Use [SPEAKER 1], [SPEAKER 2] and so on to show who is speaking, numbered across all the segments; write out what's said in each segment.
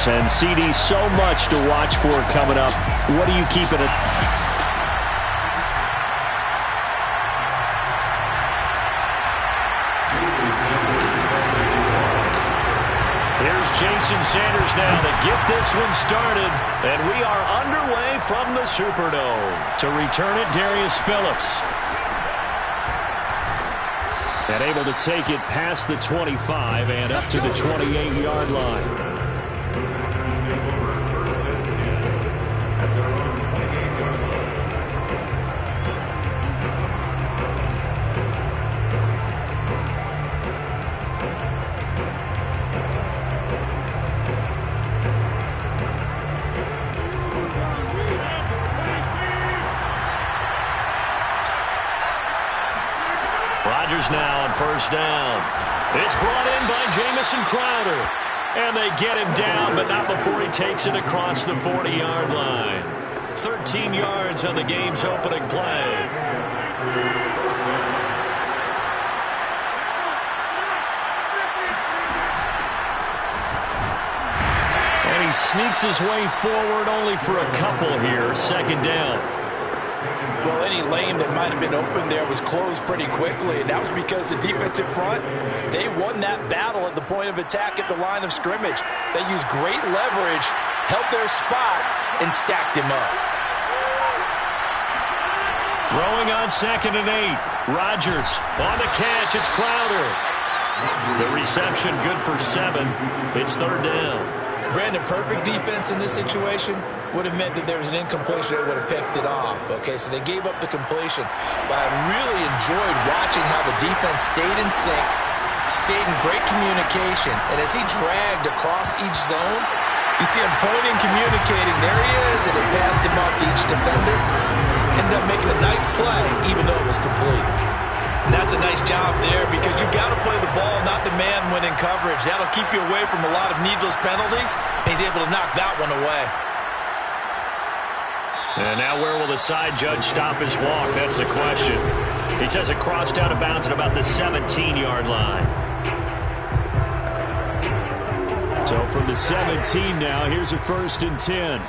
[SPEAKER 1] this. And CD, so much to watch for coming up. What are you keeping it?
[SPEAKER 2] Here's Jason Sanders now to get this one started. And we are underway from the Superdome. To return it, Darius Phillips. And able to take it past the 25 and up to the 28-yard line. Rodgers now on first down. It's brought in by Jamison Crowder. And they get him down, but not before he takes it across the 40-yard line. 13 yards on the game's opening play. And he sneaks his way forward only for a couple here. Second down.
[SPEAKER 3] Well, any lane that might have been open there was closed pretty quickly, and that was because the defensive front, they won that battle at the point of attack at the line of scrimmage. They used great leverage, held their spot, and stacked him up.
[SPEAKER 2] Throwing on 2nd and 8. Rodgers on the catch. It's Crowder. The reception good for 7. It's 3rd down.
[SPEAKER 3] Brandon, perfect defense in this situation would have meant that there was an incompletion that would have picked it off. Okay, so they gave up the completion. But I really enjoyed watching how the defense stayed in sync, stayed in great communication. And as he dragged across each zone, you see him pointing, communicating. There he is, and it passed him off to each defender. Ended up making a nice play, even though it was complete. And that's a nice job there because you've got to play the ball, not the man when in coverage. That'll keep you away from a lot of needless penalties, and he's able to knock that one away.
[SPEAKER 2] And now where will the side judge stop his walk? That's the question. He says it crossed out of bounds at about the 17-yard line.
[SPEAKER 1] So from the 17 now, here's a 1st and 10.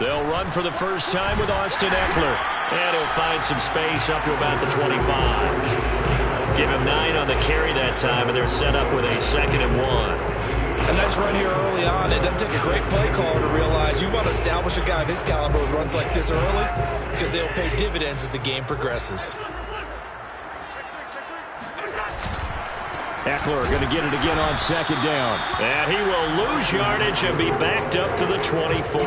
[SPEAKER 2] They'll run for the first time with Austin Eckler. And he'll find some space up to about the 25. Give him 9 on the carry that time, and they're set up with a 2nd and 1.
[SPEAKER 3] A nice run here early on. It doesn't take a great play caller to realize you want to establish a guy of his caliber with runs like this early because they'll pay dividends as the game progresses.
[SPEAKER 1] Eckler going to get it again on 2nd down.
[SPEAKER 2] And he will lose yardage and be backed up to the 24.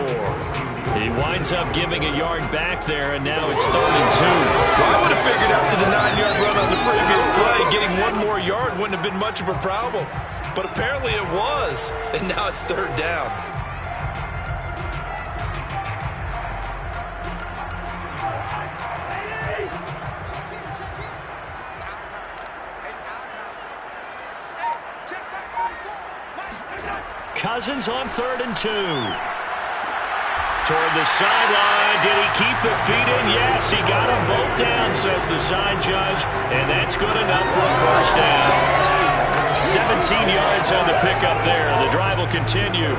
[SPEAKER 2] He winds up giving a yard back there, and now it's 3rd and 2.
[SPEAKER 3] Well, I would have figured after the 9-yard run on the previous play, getting one more yard wouldn't have been much of a problem. But apparently it was, and now it's 3rd down.
[SPEAKER 2] Cousins on 3rd and 2. Toward the sideline. Did he keep the feet in? Yes, he got them both down, says the side judge. And that's good enough for a 1st down. 17 yards on the pickup there. The drive will continue.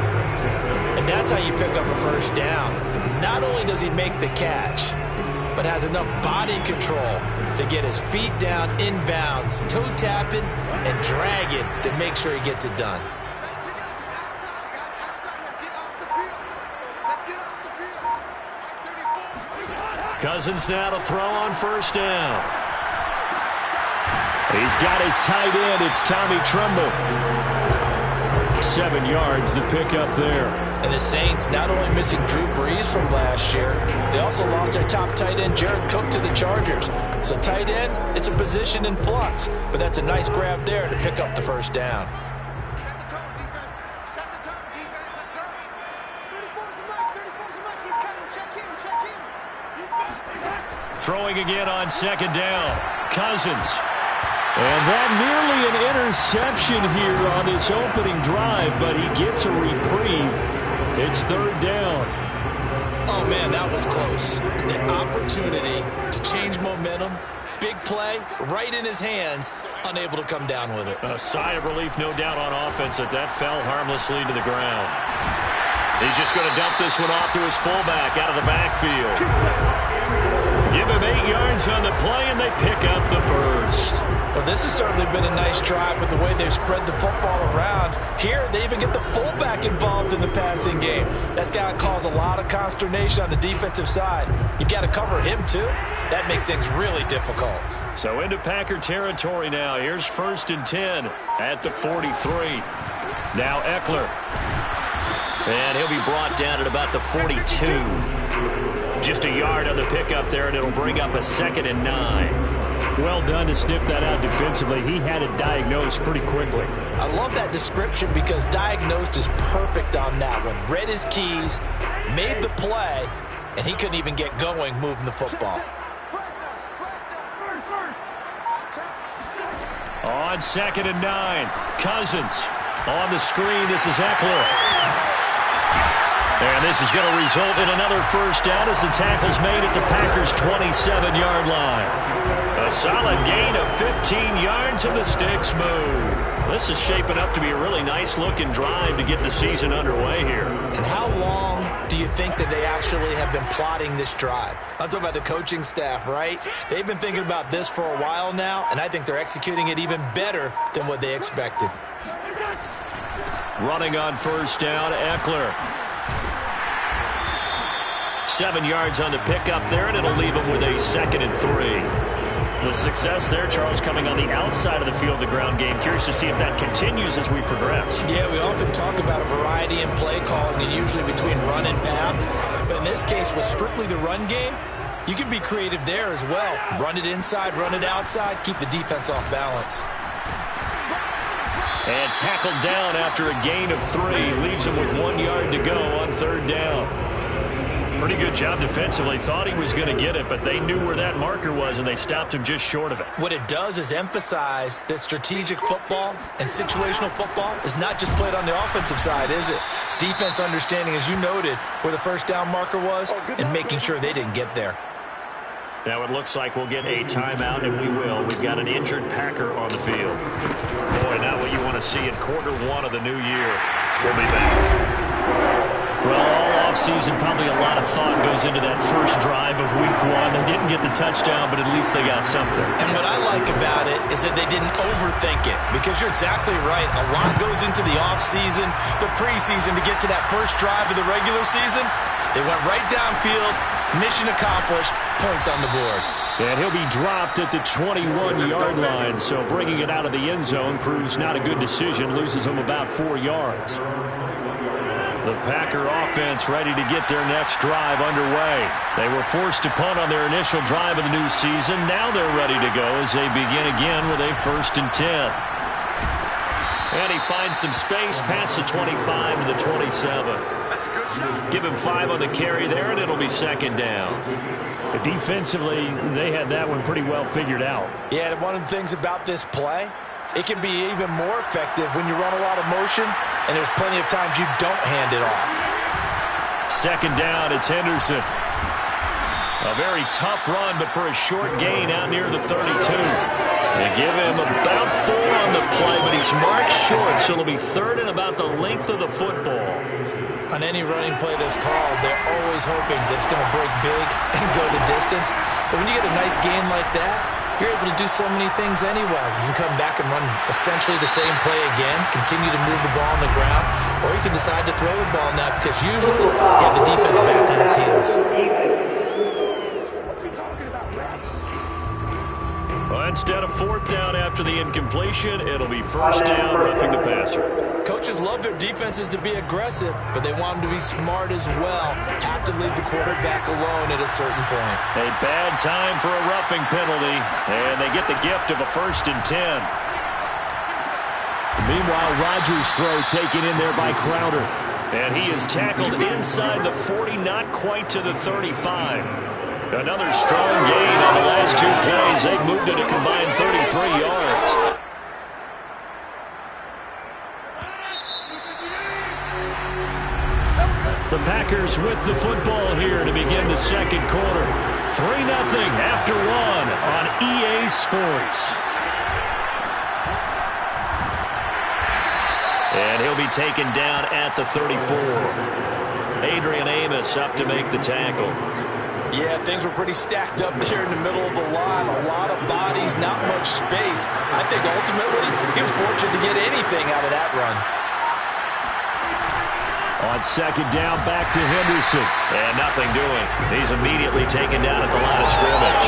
[SPEAKER 3] And that's how you pick up a 1st down. Not only does he make the catch, but has enough body control to get his feet down inbounds, toe tapping, and dragging to make sure he gets it done.
[SPEAKER 2] Cousins now to throw on 1st down.
[SPEAKER 1] He's got his tight end. It's Tommy Tremble. 7 yards, the pickup there.
[SPEAKER 3] And the Saints not only missing Drew Brees from last year, they also lost their top tight end, Jared Cook, to the Chargers. So tight end, it's a position in flux. But that's a nice grab there to pick up the 1st down.
[SPEAKER 4] Set the tone, defense. Set the tone, defense. Let's go. 34's the mark. 34's the mark. He's coming. Check in. Check in.
[SPEAKER 2] Throwing again on 2nd down. Cousins.
[SPEAKER 1] And that nearly an interception here on this opening drive, but he gets a reprieve. It's 3rd down.
[SPEAKER 3] Oh, man, that was close. The opportunity to change momentum, Big play, right in his hands, unable to come down with it.
[SPEAKER 2] A sigh of relief, no doubt, on offense that fell harmlessly to the ground. He's just going to dump this one off to his fullback out of the backfield. Give him 8 yards on the play, and they pick up the first.
[SPEAKER 3] Well, this has certainly been a nice drive with the way they've spread the football around. Here, they even get the fullback involved in the passing game. That's got to cause a lot of consternation on the defensive side. You've got to cover him, too. That makes things really difficult.
[SPEAKER 2] So into Packer territory now. Here's 1st and 10 at the 43. Now Eckler. And he'll be brought down at about the 42. Just a yard on the pickup there, and it'll bring up a 2nd and 9.
[SPEAKER 1] Well done to sniff that out defensively. He had it diagnosed pretty quickly.
[SPEAKER 3] I love that description because diagnosed is perfect on that one. Read his keys, made the play, and he couldn't even get going moving the football.
[SPEAKER 2] On 2nd and 9, Cousins on the screen. This is Eckler. And this is going to result in another first down as the tackle's made at the Packers' 27-yard line. A solid gain of 15 yards and the sticks move. This is shaping up to be a really nice-looking drive to get the season underway here.
[SPEAKER 3] And how long do you think that they actually have been plotting this drive? I'm talking about the coaching staff, right? They've been thinking about this for a while now, and I think they're executing it even better than what they expected.
[SPEAKER 2] Running on first down, Eckler. 7 yards on the pickup there, and it'll leave him with a 2nd and 3.
[SPEAKER 1] The success there, Charles, coming on the outside of the field, the ground game. Curious to see if that continues as we progress.
[SPEAKER 3] Yeah, we often talk about a variety in play calling and usually between run and pass. But in this case, with strictly the run game, you can be creative there as well. Run it inside, run it outside, keep the defense off balance.
[SPEAKER 2] And tackled down after a gain of 3. Leaves him with 1 yard to go on 3rd down. Pretty good job defensively. Thought he was going to get it, but they knew where that marker was, and they stopped him just short of it.
[SPEAKER 3] What it does is emphasize that strategic football and situational football is not just played on the offensive side, is it? Defense understanding, as you noted, where the first down marker was and making sure they didn't get there.
[SPEAKER 2] Now it looks like we'll get a timeout, and we will. We've got an injured Packer on the field. Boy, not what you want to see in Q1 of the new year. We'll be back. Well, all offseason, probably a lot of thought goes into that first drive of Week 1. They didn't get the touchdown, but at least they got something.
[SPEAKER 3] And what I like about it is that they didn't overthink it, because you're exactly right. A lot goes into the offseason, the preseason, to get to that first drive of the regular season. They went right downfield, mission accomplished, points on the board.
[SPEAKER 1] And he'll be dropped at the 21-yard line, so bringing it out of the end zone proves not a good decision, loses him about 4 yards.
[SPEAKER 2] The Packer offense ready to get their next drive underway. They were forced to punt on their initial drive of the new season. Now they're ready to go as they begin again with a 1st and 10. And he finds some space past the 25 to the 27. Give him 5 on the carry there, and it'll be 2nd down.
[SPEAKER 1] But defensively, they had that one pretty well figured out.
[SPEAKER 3] Yeah, and one of the things about this play, it can be even more effective when you run a lot of motion, and there's plenty of times you don't hand it off.
[SPEAKER 2] 2nd down, it's Henderson. A very tough run, but for a short gain out near the 32. They give him about 4 on the play, but he's marked short, so it'll be 3rd and about the length of the football.
[SPEAKER 3] On any running play that's called, they're always hoping that it's going to break big and go the distance. But when you get a nice gain like that, you're able to do so many things anyway. You can come back and run essentially the same play again, continue to move the ball on the ground, or you can decide to throw the ball now because usually you have the defense back on its heels.
[SPEAKER 2] Well, instead of 4th down after the incompletion, it'll be 1st down, roughing the passer.
[SPEAKER 3] Coaches love their defenses to be aggressive, but they want them to be smart as well. Have to leave the quarterback alone at a certain point.
[SPEAKER 2] A bad time for a roughing penalty, and they get the gift of a 1st and 10.
[SPEAKER 1] Meanwhile, Rodgers' throw taken in there by Crowder.
[SPEAKER 2] And he is tackled inside the 40, not quite to the 35. Another strong gain on the last 2 plays. They've moved it a combined 33 yards.
[SPEAKER 1] The Packers with the football here to begin the second quarter. 3-0 after one on EA Sports.
[SPEAKER 2] And he'll be taken down at the 34. Adrian Amos up to make the tackle.
[SPEAKER 3] Yeah, things were pretty stacked up there in the middle of the line. A lot of bodies, not much space. I think ultimately he was fortunate to get anything out of that run.
[SPEAKER 1] On second down, back to Henderson.
[SPEAKER 2] And nothing doing. He's immediately taken down at the line of scrimmage.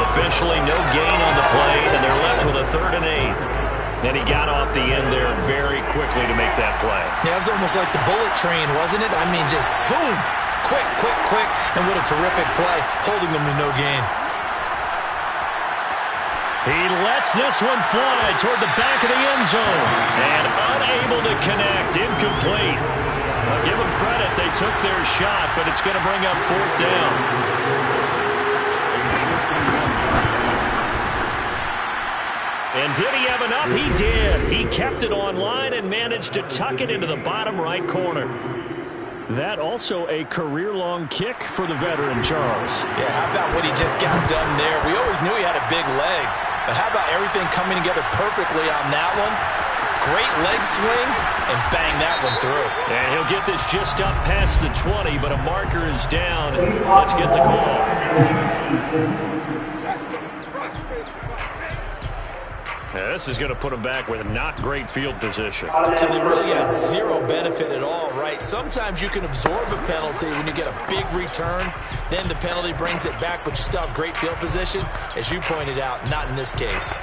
[SPEAKER 2] Officially no gain on the play, and they're left with a 3rd and 8. And he got off the end there very quickly to make that play.
[SPEAKER 3] Yeah, it was almost like the bullet train, wasn't it? I mean, just zoom. Quick, quick, quick. And what a terrific play, holding them to no gain.
[SPEAKER 1] He lets this one fly toward the back of the end zone. And unable to connect. Incomplete. I'll give them credit. They took their shot, but it's going to bring up 4th down. And did he have enough? He did. He kept it on line and managed to tuck it into the bottom right corner. That also a career-long kick for the veteran, Charles.
[SPEAKER 3] Yeah, how about what he just got done there? We always knew he had a big leg. But how about everything coming together perfectly on that one? Great leg swing, and bang that one through.
[SPEAKER 1] And he'll get this just up past the 20, but a marker is down. Let's get the call. Yeah, this is going to put him back with not great field position.
[SPEAKER 3] So they really got zero benefit at all, right? Sometimes you can absorb a penalty when you get a big return. Then the penalty brings it back, but you still have great field position. As you pointed out, not in this case.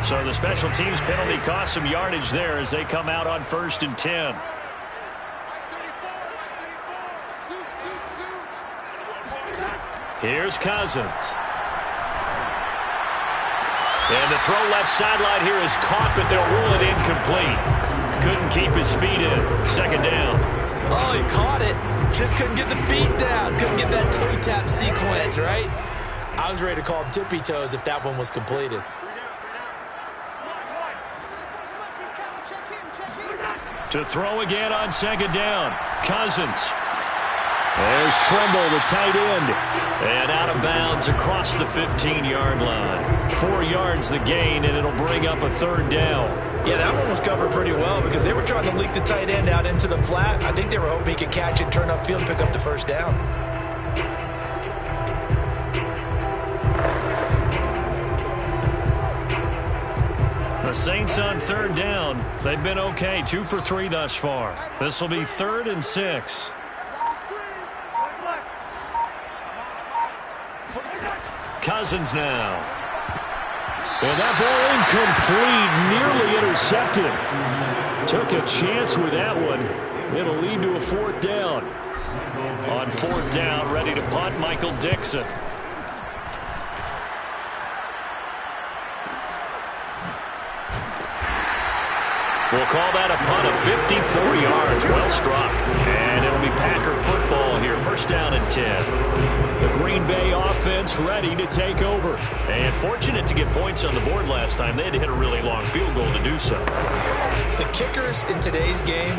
[SPEAKER 1] So the special teams penalty cost some yardage there as they come out on 1st and 10. Here's Cousins. And the throw left sideline here is caught, but they'll rule it incomplete. Couldn't keep his feet in. 2nd down.
[SPEAKER 3] Oh, he caught it. Just couldn't get the feet down. Couldn't get that toe tap sequence, right? I was ready to call him tippy toes if that one was completed.
[SPEAKER 1] To throw again on 2nd down. Cousins. There's Tremble, the tight end. And out of bounds across the 15-yard line. 4 yards the gain, and it'll bring up a 3rd down.
[SPEAKER 3] Yeah, that one was covered pretty well because they were trying to leak the tight end out into the flat. I think they were hoping he could catch it, turn upfield, and pick up the 1st down.
[SPEAKER 1] The Saints on 3rd down. They've been okay, 2 for 3 thus far. This will be 3rd and 6. Cousins now. And that ball incomplete, nearly intercepted. Took a chance with that one. It'll lead to a 4th down. On 4th down, ready to punt, Michael Dixon. We'll call that a punt of 54 yards. Well struck. And it'll be Packer football here. 1st down and 10. The Green Bay offense ready to take over. And fortunate to get points on the board last time. They had to hit a really long field goal to do so.
[SPEAKER 3] The kickers in today's game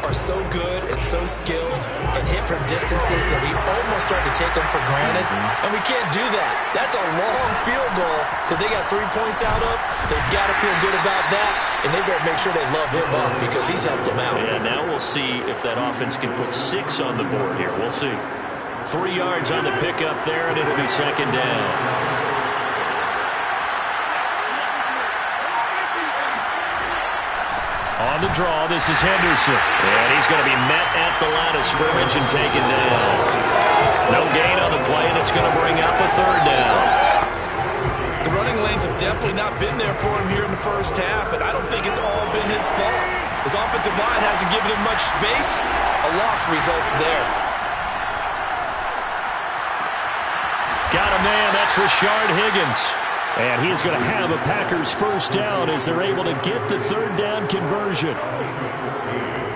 [SPEAKER 3] are so good and so skilled and hit from distances that we almost start to take them for granted. And we can't do that. That's a long field goal that they got 3 points out of. They've got to feel good about that. And they better make sure they love him up because he's helped them out.
[SPEAKER 1] Yeah, now we'll see if that offense can put 6 on the board here. We'll see. 3 yards on the pickup there, and it'll be 2nd down. On the draw, this is Henderson. And he's going to be met at the line of scrimmage and taken down. No gain on the play, and it's going to bring up a 3rd down.
[SPEAKER 3] The running lanes have definitely not been there for him here in the 1st half, and I don't think it's all been his fault. His offensive line hasn't given him much space. A loss results there.
[SPEAKER 1] Got a man, that's Rashard Higgins. And he's going to have a Packers 1st down as they're able to get the 3rd down conversion.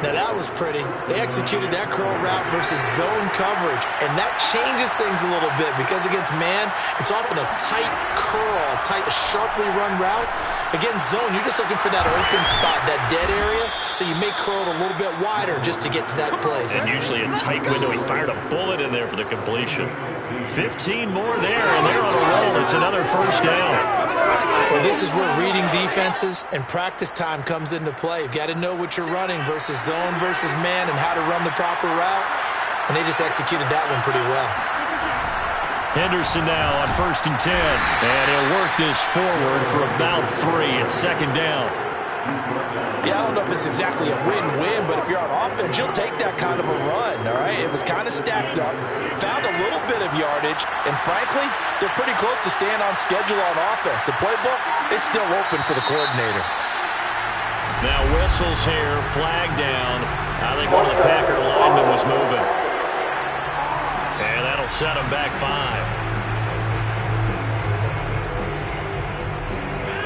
[SPEAKER 3] Now that was pretty. They executed that curl route versus zone coverage, and that changes things a little bit because against man, it's often a tight curl, tight, sharply run route. Against zone, you're just looking for that open spot, that dead area, so you may curl it a little bit wider just to get to that place.
[SPEAKER 2] And usually a tight window. He fired a bullet in there for the completion. 15 more there, and they're on a roll. It's another first down.
[SPEAKER 3] Well, this is where reading defenses and practice time comes into play. You've got to know what you're running versus zone versus man and how to run the proper route. And they just executed that one pretty well.
[SPEAKER 2] Henderson now on 1st and 10. And he'll work this forward for about 3. It's 2nd down.
[SPEAKER 3] Yeah, I don't know if it's exactly a win-win, but if you're on offense, you'll take that kind of a run, all right? It was kind of stacked up, found a little bit of yardage, and frankly, they're pretty close to staying on schedule on offense. The playbook is still open for the coordinator.
[SPEAKER 2] Now whistles here, flag down. I think one of the Packer linemen was moving. And that'll set them back 5.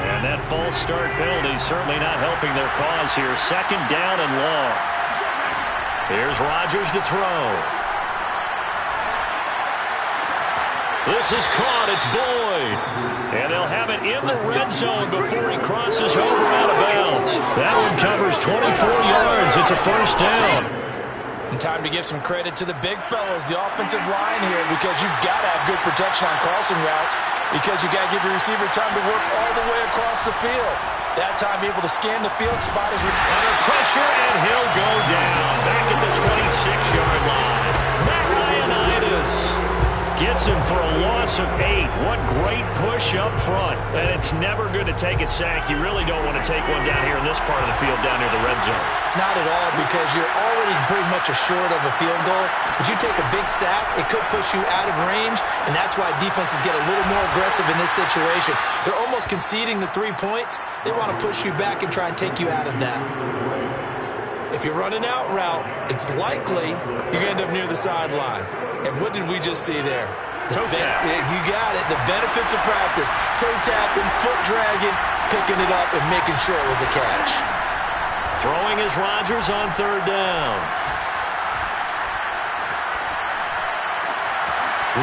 [SPEAKER 2] And that false start penalty certainly not helping their cause here. 2nd down and long. Here's Rodgers to throw. This is caught. It's Boyd. And they'll have it in the red zone before he crosses over out of bounds. That one covers 24 yards. It's a first down.
[SPEAKER 3] And time to give some credit to the big fellas, the offensive line here, because you've got to have good protection on crossing routes, because you've got to give your receiver time to work all the way across the field. That time able to scan the field, spot is
[SPEAKER 2] under pressure, and he'll go down back at the 26-yard line. Matt Ioannidis gets him for a loss of 8. What great push up front. And it's never good to take a sack. You really don't want to take one down here in this part of the field down near the red zone.
[SPEAKER 3] Not at all, because you're already pretty much assured of a field goal. But you take a big sack, it could push you out of range, and that's why defenses get a little more aggressive in this situation. They're almost conceding the 3 points. They want to push you back and try and take you out of that. If you're running out route, it's likely you're going to end up near the sideline. And what did we just see there?
[SPEAKER 2] Toe tap.
[SPEAKER 3] You got it. The benefits of practice. Toe tapping, foot dragging, picking it up, and making sure it was a catch.
[SPEAKER 2] Throwing is Rodgers on 3rd down.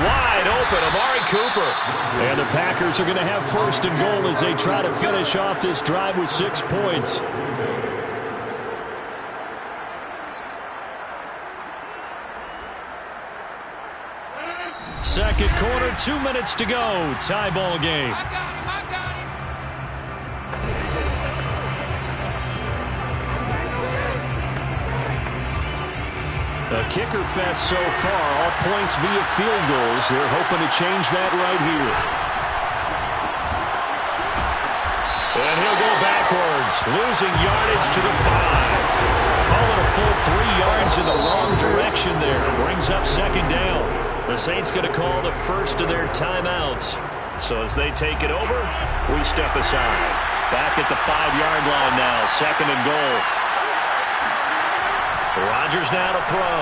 [SPEAKER 2] Wide open, Amari Cooper. And the Packers are going to have 1st and goal as they try to finish off this drive with 6 points. Second quarter, 2 minutes to go. Tie ball game.
[SPEAKER 4] I got him.
[SPEAKER 2] A kicker fest so far. All points via field goals. They're hoping to change that right here. And he'll go backwards, losing yardage to the 5. Call it a full 3 yards in the wrong direction there. Brings up 2nd down. The Saints going to call the first of their timeouts. So as they take it over, we step aside. Back at the 5-yard line now, 2nd and goal. Rodgers now to throw.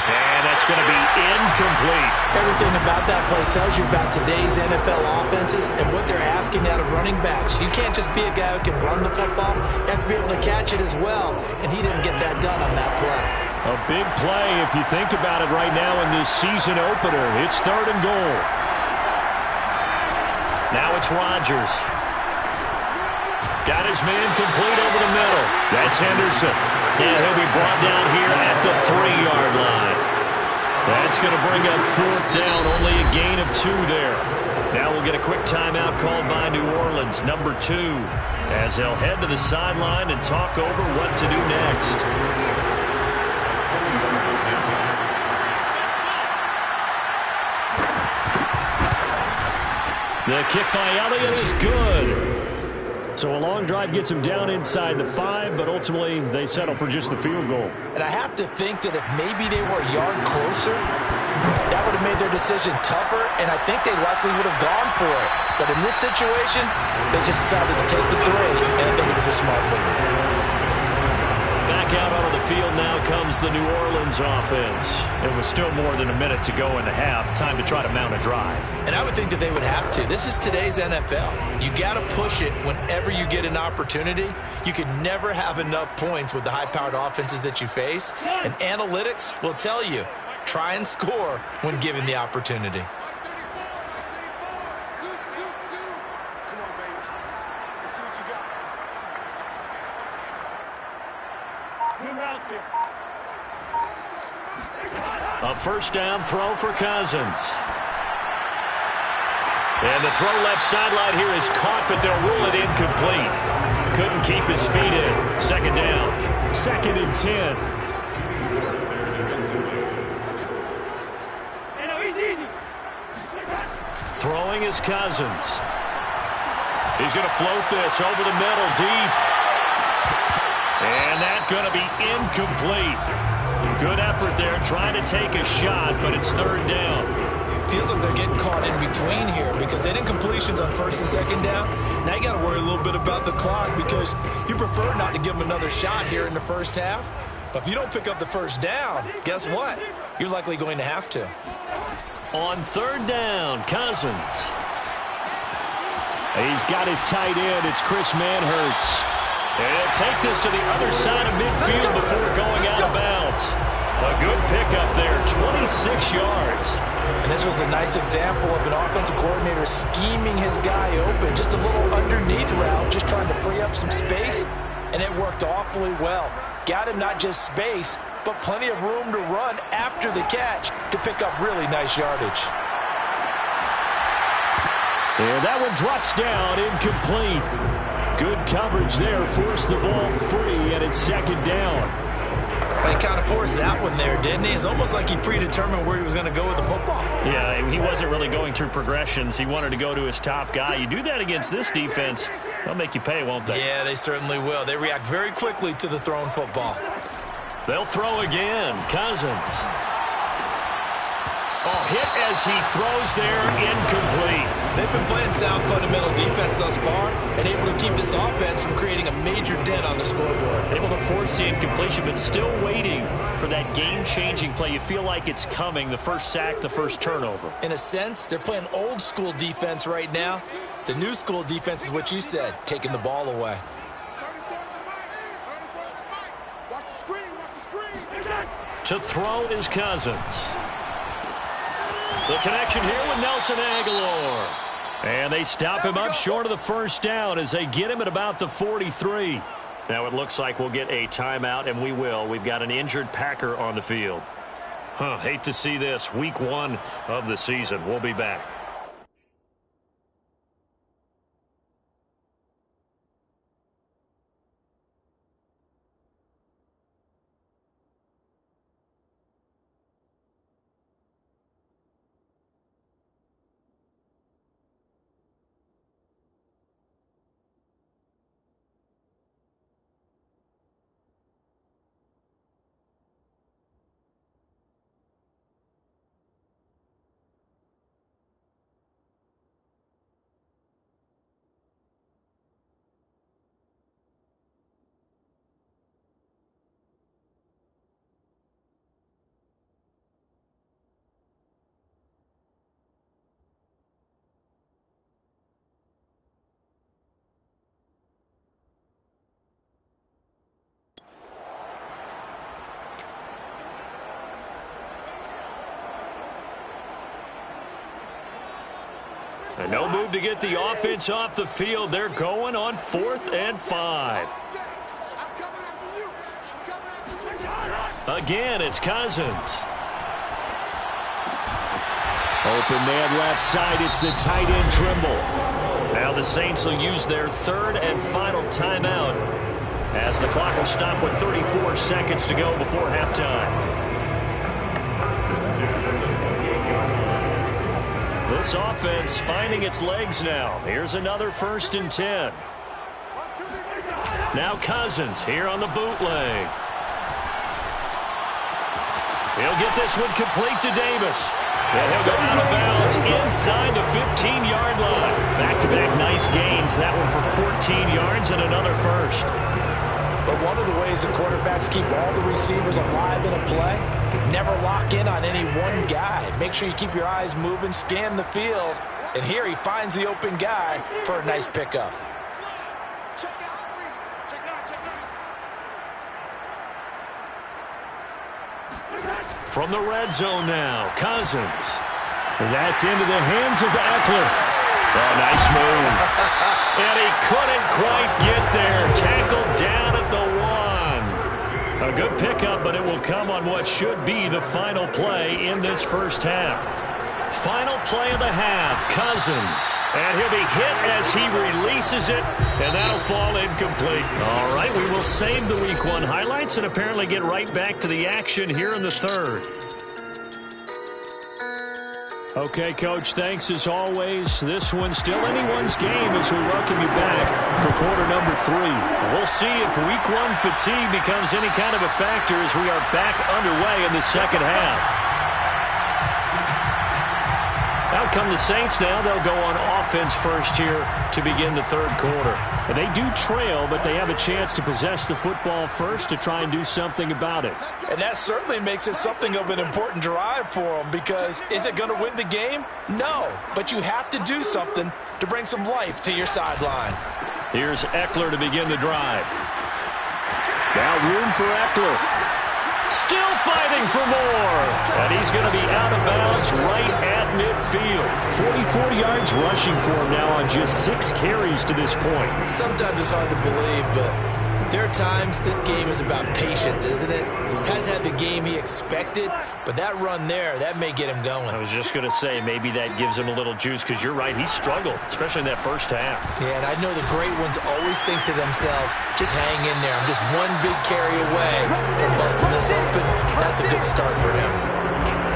[SPEAKER 2] And that's going to be incomplete.
[SPEAKER 3] Everything about that play tells you about today's NFL offenses and what they're asking out of running backs. You can't just be a guy who can run the football. You have to be able to catch it as well, and he didn't get that done on that play.
[SPEAKER 2] A big play if you think about it right now in this season opener. It's 3rd and goal. Now it's Rodgers. Got his man complete over the middle. That's Henderson. And he'll be brought down here at the 3-yard line. That's going to bring up 4th down. Only a gain of 2 there. Now we'll get a quick timeout called by New Orleans, number 2, as they'll head to the sideline and talk over what to do next. The kick by Elliott is good. So a long drive gets him down inside the 5, but ultimately they settle for just the field goal.
[SPEAKER 3] And I have to think that if maybe they were a yard closer, that would have made their decision tougher, and I think they likely would have gone for it. But in this situation, they just decided to take the 3, and I think it was a smart move.
[SPEAKER 2] Back out onto the field now comes the New Orleans offense. It was still more than a minute to go in the half. Time to try to mount a drive.
[SPEAKER 3] And I would think that they would have to. This is today's NFL. You got to push it whenever you get an opportunity. You can never have enough points with the high-powered offenses that you face. And analytics will tell you, try and score when given the opportunity.
[SPEAKER 2] A first down throw for Cousins. And the throw left sideline here is caught, but they'll rule it incomplete. Couldn't keep his feet in. Second down. 2nd and 10. Throwing is Cousins. He's going to float this over the middle deep. And that's going to be incomplete. Good effort there trying to take a shot, but it's 3rd down.
[SPEAKER 3] Feels like they're getting caught in between here because they didn't completions on 1st and 2nd down. Now you got to worry a little bit about the clock because you prefer not to give them another shot here in the first half. But if you don't pick up the first down, guess what? You're likely going to have to.
[SPEAKER 2] On 3rd down, Cousins. He's got his tight end. It's Chris Manhertz. And he'll take this to the other side of midfield before going out of bounds. A good pickup there, 26 yards.
[SPEAKER 3] And this was a nice example of an offensive coordinator scheming his guy open. Just a little underneath route, just trying to free up some space. And it worked awfully well. Got him not just space, but plenty of room to run after the catch to pick up really nice yardage.
[SPEAKER 2] And that one drops down, incomplete. Good coverage there, forced the ball free, and it's 2nd down.
[SPEAKER 3] He kind of forced that one there, didn't he? It's almost like he predetermined where he was going to go with the football.
[SPEAKER 1] Yeah, he wasn't really going through progressions. He wanted to go to his top guy. You do that against this defense, they'll make you pay, won't they?
[SPEAKER 3] Yeah, they certainly will. They react very quickly to the thrown football.
[SPEAKER 2] They'll throw again. Cousins. Oh, hit as he throws there, incomplete.
[SPEAKER 3] They've been playing sound fundamental defense thus far and able to keep this offense from creating a major dent on the scoreboard.
[SPEAKER 1] Able to force the incompletion, but still waiting for that game-changing play. You feel like it's coming, the first sack, the first turnover.
[SPEAKER 3] In a sense, they're playing old-school defense right now. The new school defense is what you said, taking the ball away.
[SPEAKER 2] To throw is Cousins. The connection here with Nelson Aguilar. And they stop him up short of the first down as they get him at about the 43.
[SPEAKER 1] Now it looks like we'll get a timeout, and we will. We've got an injured Packer on the field. Hate to see this. Week 1 of the season. We'll be back.
[SPEAKER 2] And no move to get the offense off the field. They're going on 4th and 5. Again, it's Cousins. Open man left side. It's the tight end Trimble. Now the Saints will use their 3rd and final timeout as the clock will stop with 34 seconds to go before halftime. This offense finding its legs now. Here's another 1st and 10. Now Cousins here on the bootleg. He'll get this one complete to Davis. And he'll go out of bounds inside the 15-yard line. Back-to-back nice gains. That one for 14 yards and another first.
[SPEAKER 3] But one of the ways the quarterbacks keep all the receivers alive in a play, never lock in on any one guy. Make sure you keep your eyes moving, scan the field. And here he finds the open guy for a nice pickup.
[SPEAKER 2] From the red zone now, Cousins. That's into the hands of Eckler. Oh, nice move. And he couldn't quite get there. Tackled down at the 1. A good pickup, but it will come on what should be the final play in this first half. Final play of the half, Cousins. And he'll be hit as he releases it, and that'll fall incomplete. All right, we will save the Week 1 highlights and apparently get right back to the action here in the third. Okay, Coach, thanks as always. This one's still anyone's game as we welcome you back for quarter number 3. We'll see if Week 1 fatigue becomes any kind of a factor as we are back underway in the second half. Out come the Saints now. They'll go on offense first here to begin the third quarter. And they do trail, but they have a chance to possess the football first to try and do something about it.
[SPEAKER 3] And that certainly makes it something of an important drive for them, because is it going to win the game? No, but you have to do something to bring some life to your sideline.
[SPEAKER 2] Here's Eckler to begin the drive. Now room for Eckler. Still fighting for more. And he's going to be out of bounds right at midfield. 44 yards rushing for him now on just 6 carries to this point.
[SPEAKER 3] Sometimes it's hard to believe, but there are times this game is about patience, isn't it? Has had the game he expected, but that run there, that may get him going.
[SPEAKER 2] I was just going to say, maybe that gives him a little juice, because you're right, he struggled, especially in that first half.
[SPEAKER 3] Yeah, and I know the great ones always think to themselves, just hang in there. I'm just one big carry away from busting this open. That's a good start for him.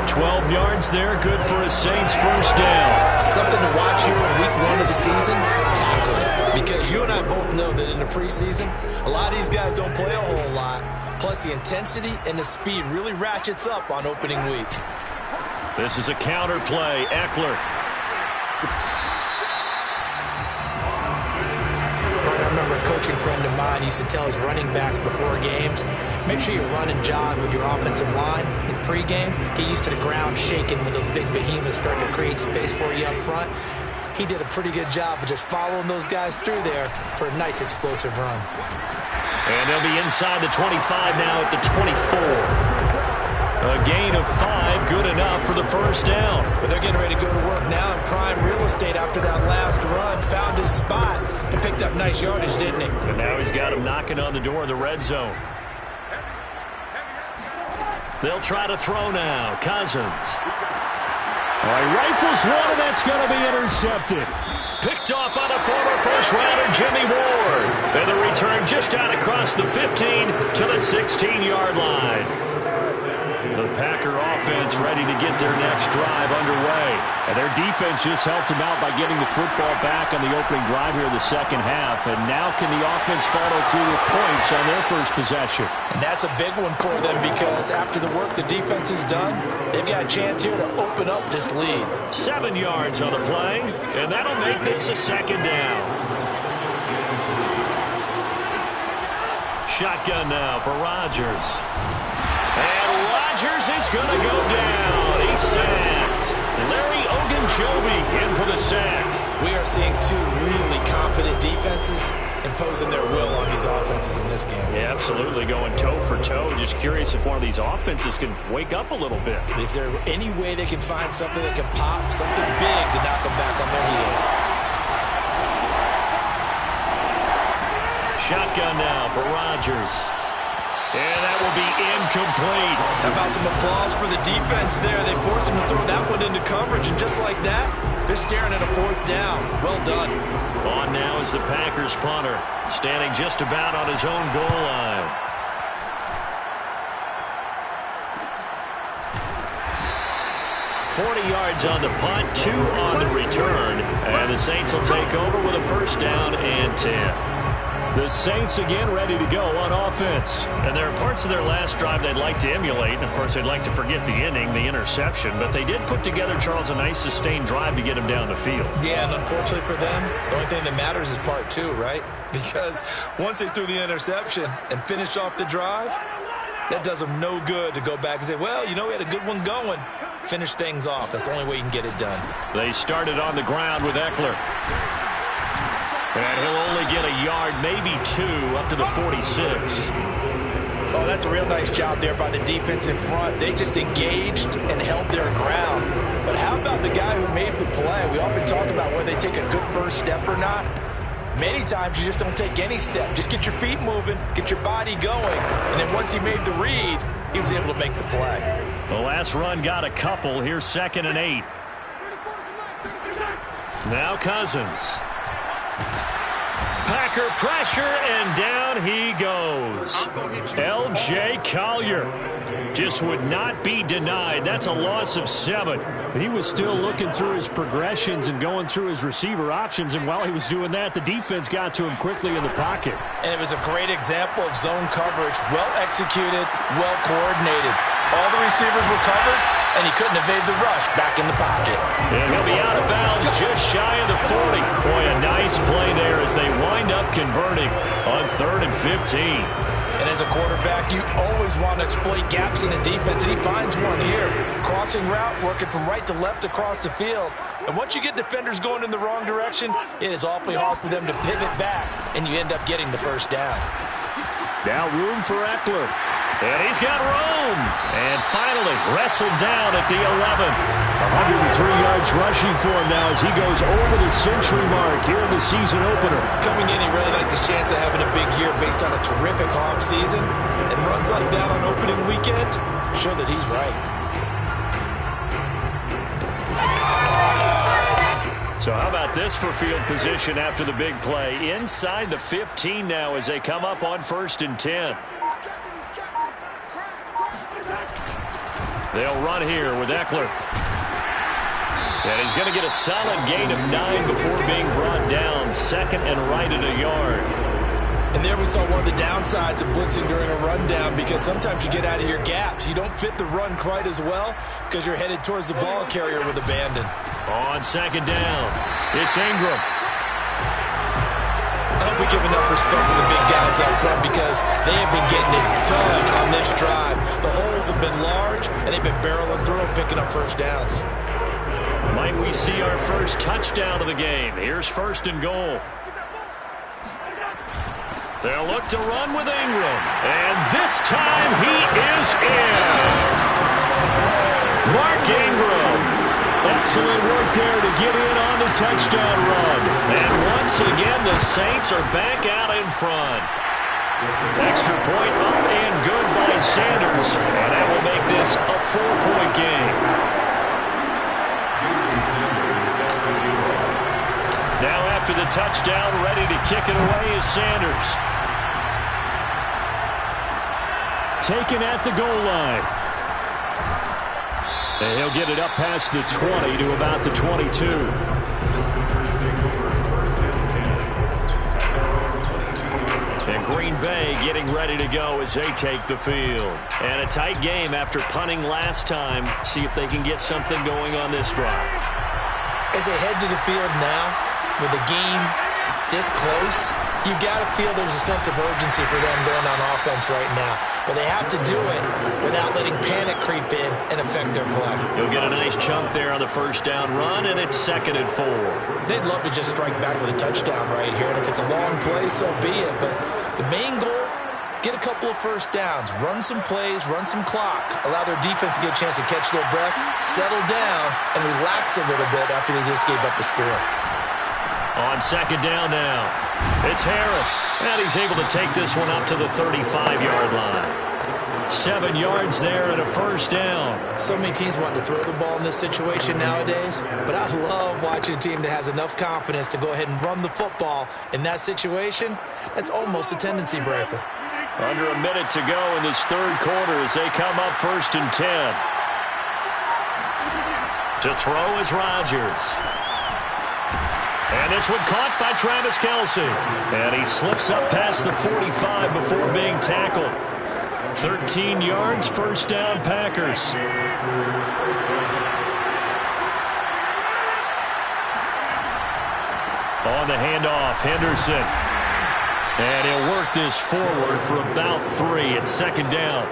[SPEAKER 2] 12 yards there, good for a Saints first down.
[SPEAKER 3] Something to watch here in Week 1 of the season, tackling. Because you and I both know that in the preseason, a lot of these guys don't play a whole lot. Plus, the intensity and the speed really ratchets up on opening week.
[SPEAKER 2] This is a counter play. Eckler.
[SPEAKER 3] I remember a coaching friend of mine used to tell his running backs before games, make sure you run and jog with your offensive line in pregame. Get used to the ground shaking when those big behemoths start to create space for you up front. He did a pretty good job of just following those guys through there for a nice explosive run.
[SPEAKER 2] And they'll be inside the 25 now at the 24. A gain of 5, good enough for the first down.
[SPEAKER 3] But they're getting ready to go to work now in prime real estate after that last run. Found his spot and picked up nice yardage, didn't he?
[SPEAKER 2] And now he's got him knocking on the door of the red zone. They'll try to throw now. Cousins. All right, rifles one, and that's going to be intercepted. Picked off by the former first-rounder Jimmy Ward. And the return just out across the 15 to the 16-yard line. The Packer offense ready to get their next drive underway. And their defense just helped them out by getting the football back on the opening drive here in the second half. And now can the offense follow through with points on their first possession?
[SPEAKER 3] And that's a big one for them, because after the work the defense has done, they've got a chance here to open up this lead.
[SPEAKER 2] 7 yards on the play, and that'll make this a second down. Shotgun now for Rodgers. And Rodgers is going to go down. He's sacked. Larry Ogunjobi in for the sack.
[SPEAKER 3] We are seeing two really confident defenses imposing their will on these offenses in this game.
[SPEAKER 2] Yeah, absolutely, going toe for toe. Just curious if one of these offenses can wake up a little bit.
[SPEAKER 3] Is there any way they can find something that can pop, something big to knock them back on their heels?
[SPEAKER 2] Shotgun now for Rodgers. And that will be incomplete.
[SPEAKER 3] How about some applause for the defense there? They forced him to throw that one into coverage, and just like that, they're staring at a fourth down. Well done.
[SPEAKER 2] On now is the Packers punter, standing just about on his own goal line. .40 yards on the punt, 2 on the return. And the Saints will take over with a first down and 10. The Saints again ready to go on offense. And there are parts of their last drive they'd like to emulate. And, of course, they'd like to forget the inning, the interception. But they did put together, Charles, a nice sustained drive to get him down the field.
[SPEAKER 3] Yeah, and unfortunately for them, the only thing that matters is part 2, right? Because once they threw the interception and finished off the drive, that does them no good to go back and say, well, you know, we had a good one going. Finish things off. That's the only way you can get it done.
[SPEAKER 2] They started on the ground with Eckler. And he'll only get a yard, maybe 2, up to the 46.
[SPEAKER 3] Oh, that's a real nice job there by the defense in front. They just engaged and held their ground. But how about the guy who made the play? We often talk about whether they take a good first step or not. Many times you just don't take any step. Just get your feet moving, get your body going, and then once he made the read, he was able to make the play.
[SPEAKER 2] The last run got a couple. Here's 2nd and 8. Now Cousins. Packer pressure, and down he goes. L.J. Collier just would not be denied. That's a loss of 7.
[SPEAKER 1] He was still looking through his progressions and going through his receiver options, and while he was doing that, the defense got to him quickly in the pocket.
[SPEAKER 3] And it was a great example of zone coverage. Well executed, well coordinated. All the receivers were covered, and he couldn't evade the rush back in the pocket.
[SPEAKER 2] And he'll be out of bounds just shy of the 40. Boy, a nice play there as they wind up converting on 3rd and 15.
[SPEAKER 3] And as a quarterback, you always want to exploit gaps in the defense, and he finds one here. Crossing route, working from right to left across the field. And once you get defenders going in the wrong direction, it is awfully hard for them to pivot back, and you end up getting the first down.
[SPEAKER 1] Now room for Eckler.
[SPEAKER 2] And he's got room. And finally wrestled down at the 11.
[SPEAKER 1] 103 yards rushing for him now as he goes over the century mark here in the season opener.
[SPEAKER 3] Coming in, he really liked his chance of having a big year based on a terrific offseason. And runs like that on opening weekend show that he's right.
[SPEAKER 2] So how about this for field position after the big play? Inside the 15 now as they come up on 1st and 10. They'll run here with Eckler. And he's going to get a solid gain of 9 before being brought down. 2nd and right at a yard.
[SPEAKER 3] And there we saw one of the downsides of blitzing during a rundown, because sometimes you get out of your gaps. You don't fit the run quite as well because you're headed towards the ball carrier with abandon.
[SPEAKER 2] On 2nd down, it's Ingram.
[SPEAKER 3] I hope we give enough respect to the big guys up front because they have been getting it done on this drive. The holes have been large, and they've been barreling through and picking up first downs.
[SPEAKER 2] Might we see our first touchdown of the game? Here's 1st and goal. They'll look to run with Ingram. And this time he is in. Mark Ingram. Excellent work there to get in on the touchdown run. And once again, the Saints are back out in front. Extra point up and good by Sanders. And that will make this a 4-point game. Now after the touchdown, ready to kick it away is Sanders.
[SPEAKER 1] Taken at the goal line. And he'll get it up past the 20 to about the 22.
[SPEAKER 2] And Green Bay getting ready to go as they take the field. And a tight game after punting last time. See if they can get something going on this drive.
[SPEAKER 3] As they head to the field now, with the game this close, you've got to feel there's a sense of urgency for them going on offense right now. But they have to do it without letting panic creep in and affect their play.
[SPEAKER 2] You'll get a nice chunk there on the first down run, and it's 2nd and 4.
[SPEAKER 3] They'd love to just strike back with a touchdown right here, and if it's a long play, so be it. But the main goal, get a couple of first downs, run some plays, run some clock, allow their defense to get a chance to catch their breath, settle down, and relax a little bit after they just gave up a score.
[SPEAKER 2] On 2nd down now, it's Harris, and he's able to take this one up to the 35-yard line. 7 yards there and a first down.
[SPEAKER 3] So many teams want to throw the ball in this situation nowadays, but I love watching a team that has enough confidence to go ahead and run the football in that situation. That's almost a tendency breaker.
[SPEAKER 2] Under a minute to go in this 3rd quarter as they come up 1st and 10. To throw is Rodgers. And this one caught by Travis Kelce. And he slips up past the 45 before being tackled. 13 yards, first down, Packers. On the handoff, Henderson. And he'll work this forward for about 3 at 2nd down.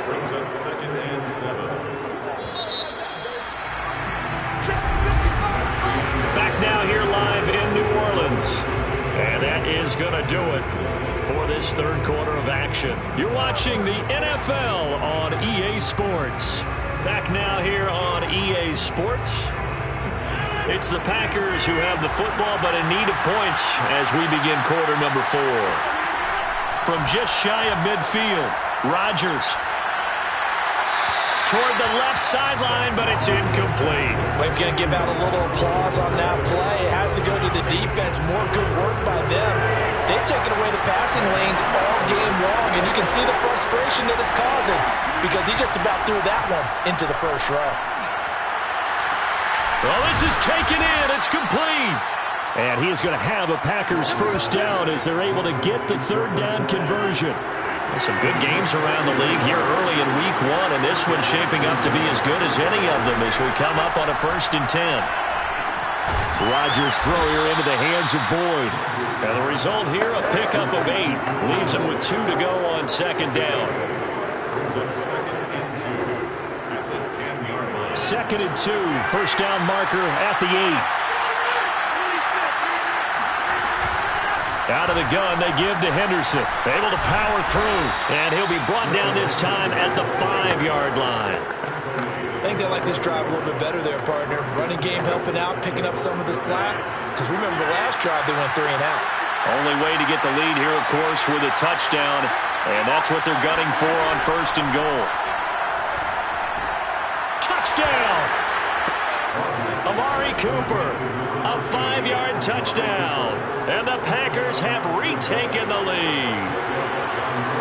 [SPEAKER 5] Brings up 2nd and 7.
[SPEAKER 2] Back now here live in New Orleans. And that is going to do it for this 3rd quarter of action. You're watching the NFL on EA Sports. Back now here on EA today's sports. It's the Packers who have the football, but in need of points as we begin quarter number 4. From just shy of midfield, Rodgers toward the left sideline, but it's incomplete.
[SPEAKER 3] We're going to give out a little applause on that play. It has to go to the defense. More good work by them. They've taken away the passing lanes all game long, and you can see the frustration that it's causing because he just about threw that one into the first row.
[SPEAKER 2] Well, this is taken in. It's complete. And he is going to have a Packers first down as they're able to get the third down conversion. Some good games around the league here early in week 1, and this one's shaping up to be as good as any of them as we come up on a 1st and 10. Rodgers throw here into the hands of Boyd. And the result here, a pickup of 8. Leaves him with 2 to go on 2nd down. 2nd and 2, first down marker at the 8. Out of the gun, they give to Henderson. Able to power through, and he'll be brought down this time at the 5-yard line.
[SPEAKER 3] I think they like this drive a little bit better there, partner. Running game helping out, picking up some of the slack. Because remember, the last drive, they went 3 and out.
[SPEAKER 2] Only way to get the lead here, of course, with a touchdown. And that's what they're gunning for on 1st and goal. Touchdown! Amari Cooper, a 5-yard touchdown. And the Packers have retaken the lead.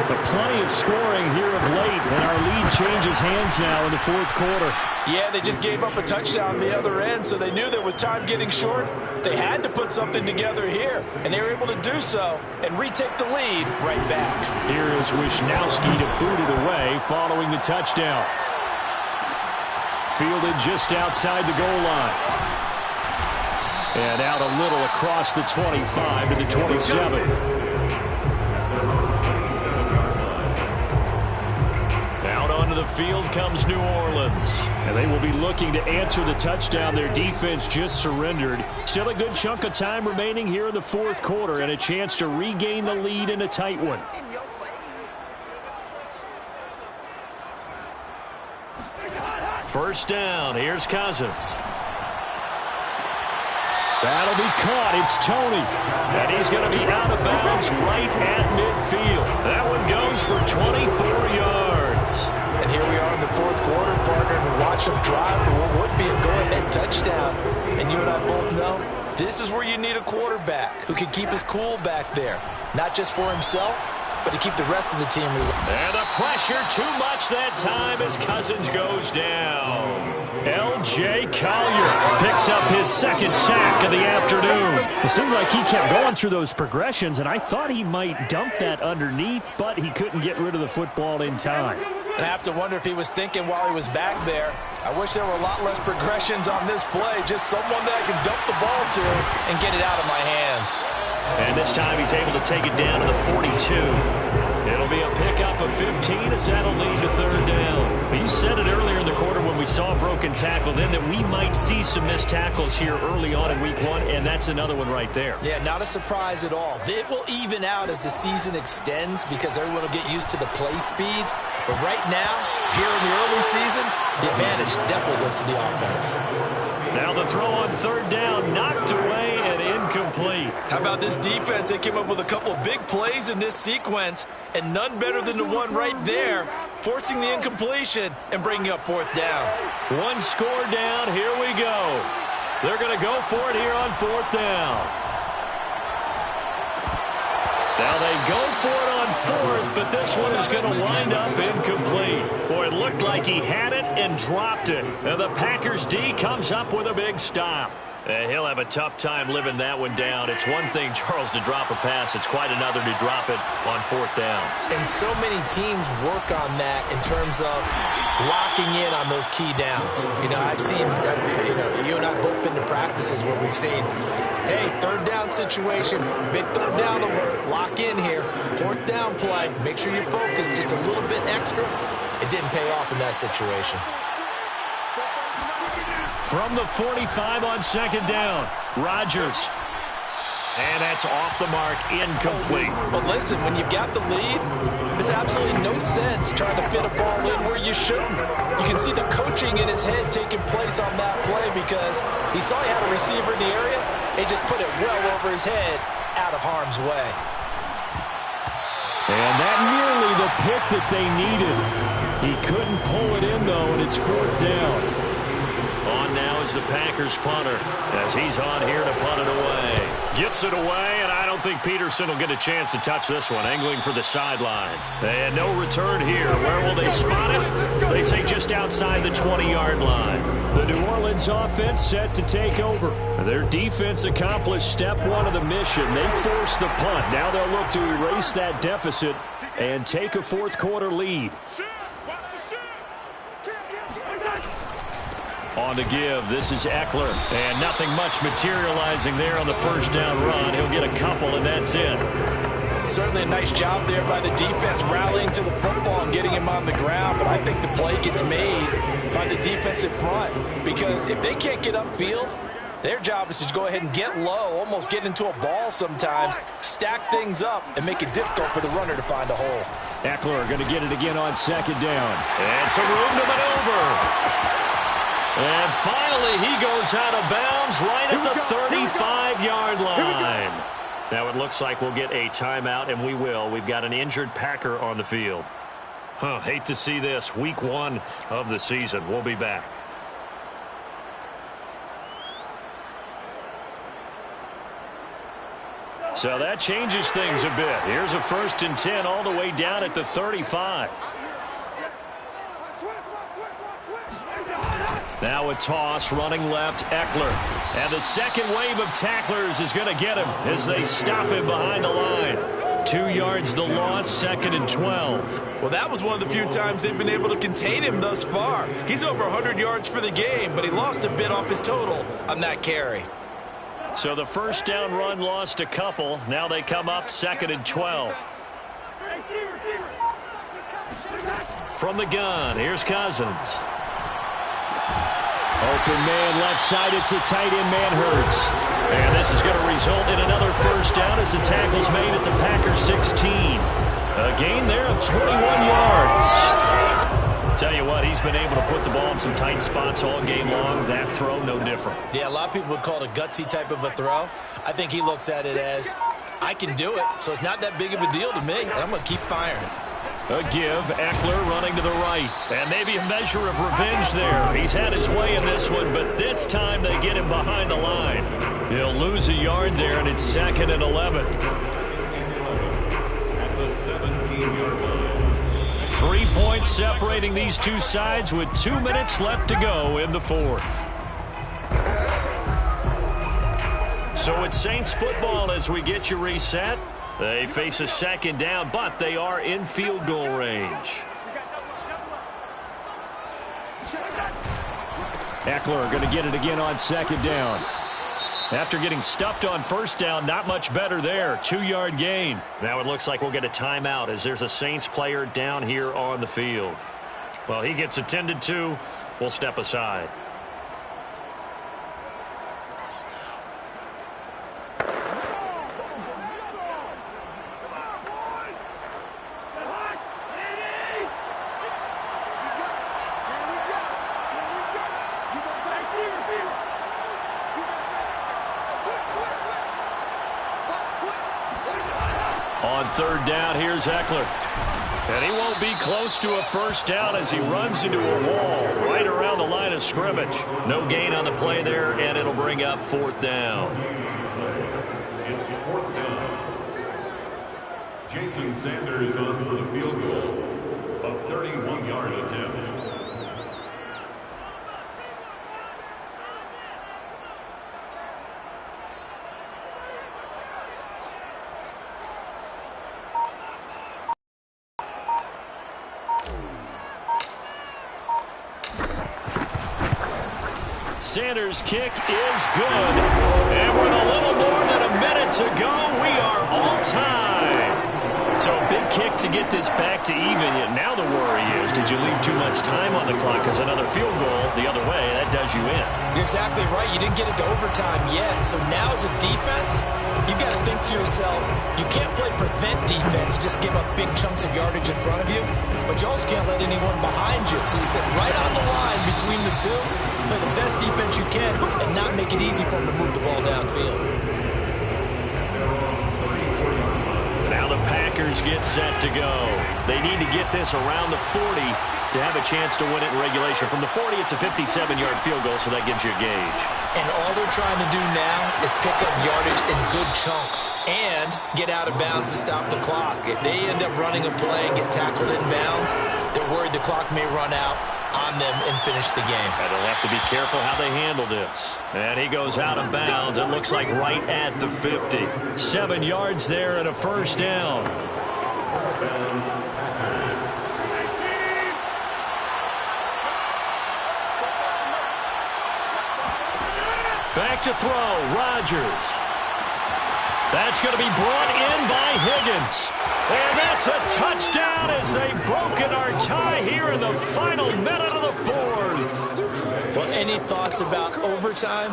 [SPEAKER 2] But plenty of scoring here of late, and our lead changes hands now in the 4th quarter.
[SPEAKER 3] Yeah, they just gave up a touchdown on the other end, so they knew that with time getting short, they had to put something together here. And they were able to do so and retake the lead right back.
[SPEAKER 2] Here is Wisnowski to boot it away following the touchdown. Fielded just outside the goal line. And out a little across the 25 to the 27. Out onto the field comes New Orleans. And they will be looking to answer the touchdown their defense just surrendered. Still a good chunk of time remaining here in the 4th quarter and a chance to regain the lead in a tight one. First down, here's Cousins. That'll be caught. It's Tony. And he's going to be out of bounds right at midfield. That one goes for 24 yards.
[SPEAKER 3] And here we are in the 4th quarter, partner, and watch them drive for what would be a go-ahead touchdown. And you and I both know this is where you need a quarterback who can keep his cool back there. Not just for himself, but to keep the rest of the team relaxed.
[SPEAKER 2] And the pressure too much that time as Cousins goes down. L.J. Collier picks up his 2nd sack of the afternoon.
[SPEAKER 6] It seemed like he kept going through those progressions, and I thought he might dump that underneath, but he couldn't get rid of the football in time.
[SPEAKER 3] And I have to wonder if he was thinking while he was back there, I wish there were a lot less progressions on this play, just someone that I could dump the ball to and get it out of my hands.
[SPEAKER 2] And this time he's able to take it down to the 42. It'll be a pickup of 15 as that'll lead to 3rd down. You said it earlier in the quarter when we saw a broken tackle then that we might see some missed tackles here early on in week 1, and that's another one right there.
[SPEAKER 3] Yeah, not a surprise at all. It will even out as the season extends because everyone will get used to the play speed. But right now, here in the early season, the advantage definitely goes to the offense.
[SPEAKER 2] Now the throw on 3rd down, knocked away and incomplete.
[SPEAKER 3] How about this defense? They came up with a couple of big plays in this sequence, and none better than the one right there, forcing the incompletion and bringing up 4th down.
[SPEAKER 2] One score down, here we go. They're going to go for it here on 4th down. Now they go for it on 4th, but this one is going to wind up incomplete. Boy, it looked like he had it and dropped it. And the Packers D comes up with a big stop. He'll have a tough time living that one down. It's one thing, Charles, to drop a pass. It's quite another to drop it on 4th down.
[SPEAKER 3] And so many teams work on that in terms of locking in on those key downs. You know, I've seen, you and I both been to practices where we've seen, hey, 3rd down situation, big 3rd down alert, lock in here, 4th down play, make sure you focus just a little bit extra. It didn't pay off in that situation.
[SPEAKER 2] From the 45 on 2nd down, Rodgers. And that's off the mark, incomplete.
[SPEAKER 3] But listen, when you've got the lead, there's absolutely no sense trying to fit a ball in where you shouldn't. You can see the coaching in his head taking place on that play because he saw he had a receiver in the area and just put it well over his head out of harm's way.
[SPEAKER 6] And that nearly the pick that they needed. He couldn't pull it in, though, and it's 4th down.
[SPEAKER 2] On now is the Packers punter as he's on here to punt it away.
[SPEAKER 1] Gets it away, and I don't think Peterson will get a chance to touch this one. Angling for the sideline. And no return here. Where will they spot him? They say just outside the 20-yard line.
[SPEAKER 6] The New Orleans offense set to take over. Their defense accomplished step 1 of the mission. They forced the punt. Now they'll look to erase that deficit and take a 4th quarter lead. On to give. This is Eckler. And nothing much materializing there on the 1st down run. He'll get a couple, and that's it.
[SPEAKER 3] Certainly a nice job there by the defense rallying to the football and getting him on the ground. But I think the play gets made by the defensive front because if they can't get upfield, their job is to go ahead and get low, almost get into a ball sometimes, stack things up, and make it difficult for the runner to find a hole.
[SPEAKER 6] Eckler going to get it again on 2nd down.
[SPEAKER 2] And some room to maneuver. And finally, he goes out of bounds right at the 35-yard line.
[SPEAKER 1] Now it looks like we'll get a timeout, and we will. We've got an injured Packer on the field. Hate to see this. Week 1 of the season. We'll be back. So that changes things a bit. Here's a 1st and 10 all the way down at the 35. Now a toss, running left, Eckler. And the second wave of tacklers is going to get him as they stop him behind the line. 2 yards the loss, 2nd and 12.
[SPEAKER 3] Well, that was one of the few times they've been able to contain him thus far. He's over 100 yards for the game, but he lost a bit off his total on that carry.
[SPEAKER 1] So the 1st down run lost a couple. Now they come up 2nd and 12. From the gun, here's Cousins.
[SPEAKER 6] Open man left side. It's a tight end man Hurts.
[SPEAKER 1] And this is going to result in another 1st down as the tackle's made at the Packers 16. A gain there of 21 yards. Tell you what, he's been able to put the ball in some tight spots all game long. That throw, no different.
[SPEAKER 3] Yeah, a lot of people would call it a gutsy type of a throw. I think he looks at it as, I can do it, so it's not that big of a deal to me, and I'm going to keep firing.
[SPEAKER 1] A give, Eckler running to the right. And maybe a measure of revenge there. He's had his way in this one, but this time they get him behind the line. He'll lose a yard there, and it's 2nd and 11.
[SPEAKER 5] At the 17-yard line.
[SPEAKER 1] 3 points separating these two sides with 2 minutes left to go in the 4th. So it's Saints football as we get you reset. They face a 2nd down, but they are in field goal range.
[SPEAKER 6] Eckler going to get it again on 2nd down.
[SPEAKER 1] After getting stuffed on 1st down, not much better there. 2-yard gain. Now it looks like we'll get a timeout as there's a Saints player down here on the field. Well, he gets attended to. We'll step aside. On 3rd down, here's Eckler. And he won't be close to a 1st down as he runs into a wall right around the line of scrimmage. No gain on the play there, and it'll bring up 4th down.
[SPEAKER 5] It's 4th down. Jason Sanders on for the field goal. A 31-yard attempt.
[SPEAKER 1] Sanders' kick is good. And with a little more than a minute to go, we are all tied. So a big kick to get this back to even. Yet now the worry is, did you leave too much time on the clock? Because another field goal the other way, that does you in.
[SPEAKER 3] You're exactly right. You didn't get it to overtime yet. So now as a defense, you've got to think to yourself, you can't play prevent defense and just give up big chunks of yardage in front of you, but you also can't let anyone behind you. So you sit right on the line between the two, play the best defense you can, and not make it easy for them to move the ball downfield.
[SPEAKER 2] Now the Packers get set to go. They need to get this around the 40 to have a chance to win it in regulation. From the 40, it's a 57-yard field goal, so that gives you a gauge.
[SPEAKER 3] And all they're trying to do now is pick up yardage in good chunks and get out of bounds to stop the clock. If they end up running a play and get tackled in bounds, they're worried the clock may run out on them and finish the game.
[SPEAKER 2] And they'll have to be careful how they handle this. And he goes out of bounds. It looks like right at the 50.
[SPEAKER 6] 7 yards there and a first down. Back to throw, Rodgers. That's going to be brought in by Higgins. And that's a touchdown as they've broken our tie here in the final minute of the fourth.
[SPEAKER 3] Well, any thoughts about overtime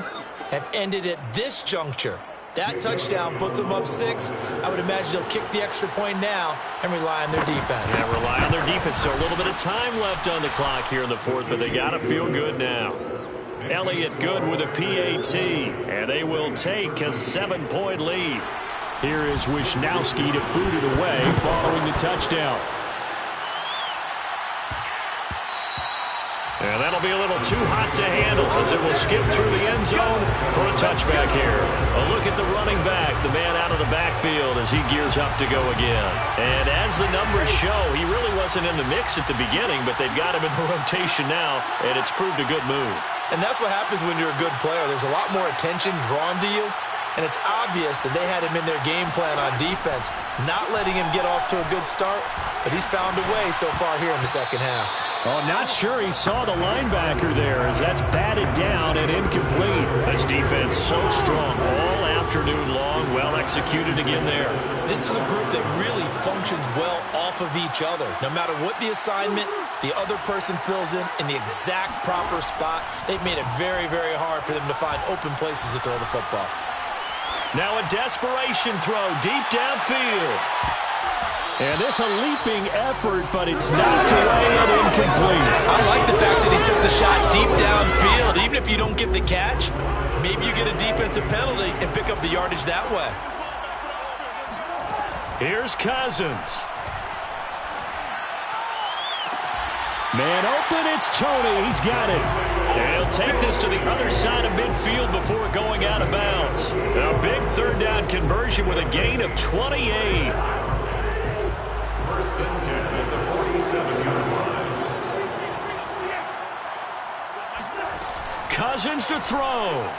[SPEAKER 3] have ended at this juncture. That touchdown puts them up 6. I would imagine they'll kick the extra point now and rely on their defense.
[SPEAKER 2] Yeah, rely on their defense. So a little bit of time left on the clock here in the fourth, but they got to feel good now. Elliott good with a PAT, and they will take a 7-point lead.
[SPEAKER 6] Here is Wisnowski to boot it away following the touchdown.
[SPEAKER 2] And that'll be a little too hot to handle as it will skip through the end zone for a touchback here. A look at the running back, the man out of the backfield as he gears up to go again. And as the numbers show, he really wasn't in the mix at the beginning, but they've got him in the rotation now, and it's proved a good move.
[SPEAKER 3] And that's what happens when you're a good player. There's a lot more attention drawn to you, and it's obvious that they had him in their game plan on defense, not letting him get off to a good start, but he's found a way so far here in the second half.
[SPEAKER 6] Oh, not sure he saw the linebacker there as that's batted down and incomplete.
[SPEAKER 2] This defense so strong all afternoon long, well executed again there.
[SPEAKER 3] This is a group that really functions well off of each other. No matter what the assignment, the other person fills in the exact proper spot. They've made it very, very hard for them to find open places to throw the football.
[SPEAKER 2] Now a desperation throw deep downfield.
[SPEAKER 6] And this a leaping effort, but it's knocked away and incomplete.
[SPEAKER 3] I like the fact that he took the shot deep downfield. Even if you don't get the catch, maybe you get a defensive penalty and pick up the yardage that way.
[SPEAKER 2] Here's Cousins.
[SPEAKER 6] Man open, it's Tony. He's got it.
[SPEAKER 2] And he'll take this to the other side of midfield before going out of bounds. A big third down conversion with a gain of 28.
[SPEAKER 5] First and 10 at the 47-yard line.
[SPEAKER 2] Cousins to throw.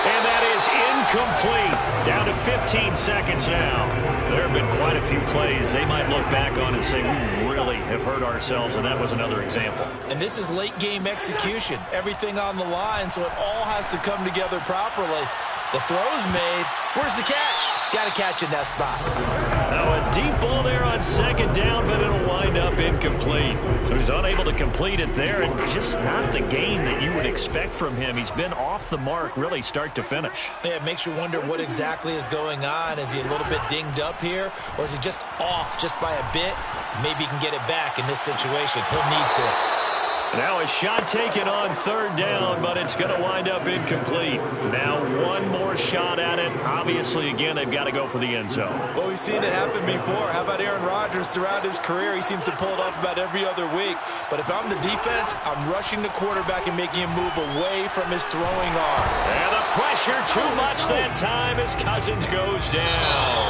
[SPEAKER 2] And that is incomplete. Down to 15 seconds now. There have been quite a few plays they might look back on and say, we really have hurt ourselves, and that was another example.
[SPEAKER 3] And this is late game execution. Everything on the line, so it all has to come together properly. The throw's made. Where's the catch? Got to catch in that spot.
[SPEAKER 2] Now a deep ball there on second down, but it'll wind up incomplete. So he's unable to complete it there, and just not the game that you would expect from him. He's been off the mark really start to finish.
[SPEAKER 3] Yeah, it makes you wonder what exactly is going on. Is he a little bit dinged up here, or is he just off just by a bit? Maybe he can get it back in this situation. He'll need to.
[SPEAKER 2] Now a shot taken on third down, but it's going to wind up incomplete. Now one more shot at it. Obviously, again, they've got to go for the end zone.
[SPEAKER 3] Well, we've seen it happen before. How about Aaron Rodgers throughout his career? He seems to pull it off about every other week. But if I'm the defense, I'm rushing the quarterback and making him move away from his throwing arm.
[SPEAKER 2] And the pressure too much that time as Cousins goes down.